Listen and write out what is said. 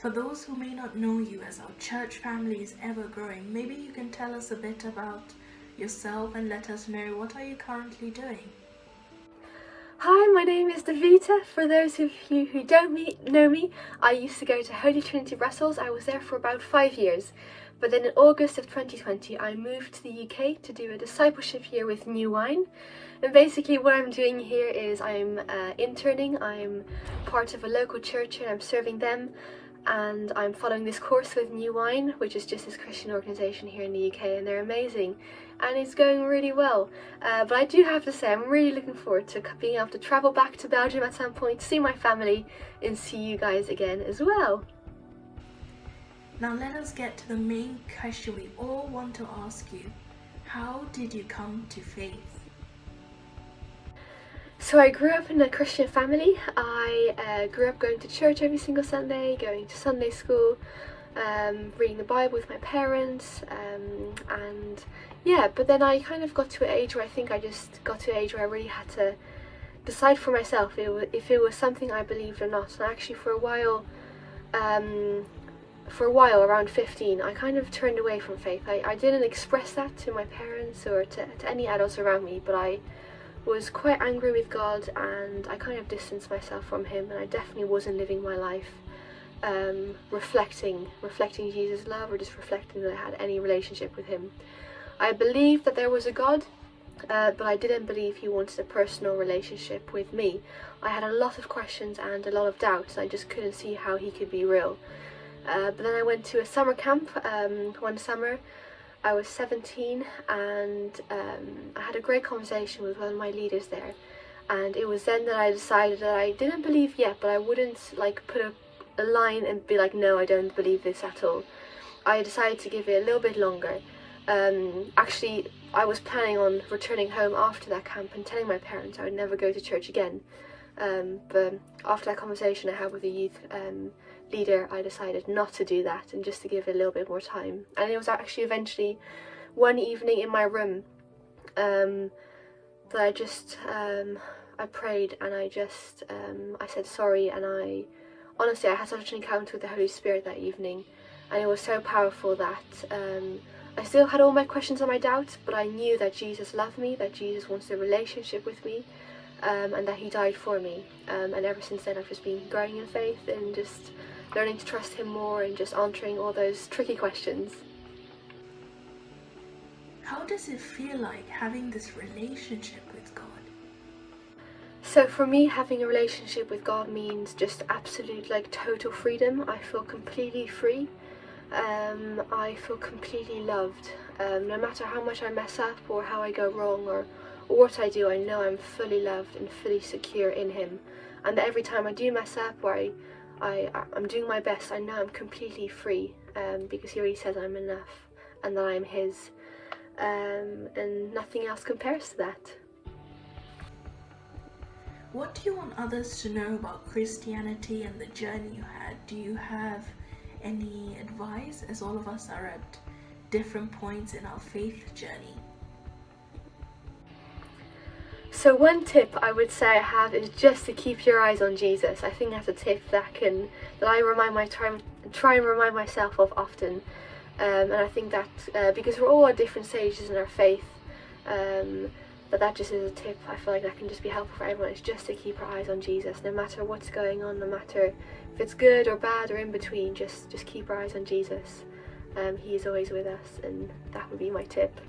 For those who may not know you, as our church family is ever growing, maybe you can tell us a bit about yourself and let us know what are you currently doing. Hi, my name is Davita. For those of you who don't know me, I used to go to Holy Trinity Brussels. I was there for about 5 years. But then in August of 2020, I moved to the UK to do a discipleship year with New Wine. And basically what I'm doing here is I'm interning. I'm part of a local church and I'm serving them. And I'm following this course with New Wine, which is just this Christian organisation here in the UK, and they're amazing and it's going really well. But I do have to say I'm really looking forward to being able to travel back to Belgium at some point, see my family and see you guys again as well. Now let us get to the main question we all want to ask you. How did you come to faith? So I grew up in a Christian family. I grew up going to church every single Sunday, going to Sunday school, reading the Bible with my parents, and yeah, but then I kind of got to an age where I think I just got to an age where I really had to decide for myself if it was something I believed or not. And actually for a while, around 15, I kind of turned away from faith. I didn't express that to my parents or to any adults around me, but I was quite angry with God and I kind of distanced myself from him, and I definitely wasn't living my life reflecting Jesus' love, or just reflecting that I had any relationship with him. I believed that there was a God, but I didn't believe he wanted a personal relationship with me. I had a lot of questions and a lot of doubts. I just couldn't see how he could be real. But then I went to a summer camp one summer. I was 17 and I had a great conversation with one of my leaders there, and it was then that I decided that I didn't believe yet, but I wouldn't like put a line and be like, no, I don't believe this at all. I decided to give it a little bit longer. Actually, I was planning on returning home after that camp and telling my parents I would never go to church again. But after that conversation I had with the youth leader, I decided not to do that and just to give it a little bit more time. And it was actually eventually one evening in my room that I just I prayed and I said sorry, and I honestly had such an encounter with the Holy Spirit that evening, and it was so powerful that I still had all my questions and my doubts, but I knew that Jesus loved me, that Jesus wants a relationship with me, and that he died for me. And ever since then I've just been growing in faith and just learning to trust him more and just answering all those tricky questions. How does it feel like having this relationship with God? So for me, having a relationship with God means just absolute, like, total freedom. I feel completely free. I feel completely loved. No matter how much I mess up or how I go wrong or what I do, I know I'm fully loved and fully secure in him. And that every time I do mess up or I'm doing my best, I know I'm completely free, because he already says I'm enough and that I'm his. And nothing else compares to that. What do you want others to know about Christianity and the journey you had? Do you have any advice, as all of us are at different points in our faith journey? So one tip I would say I have is just to keep your eyes on Jesus. I think that's a tip that I try and remind myself of often. And I think that because we're all at different stages in our faith, that just is a tip I feel like that can just be helpful for everyone. It's just to keep our eyes on Jesus, no matter what's going on, no matter if it's good or bad or in between, just keep our eyes on Jesus. He is always with us, and that would be my tip.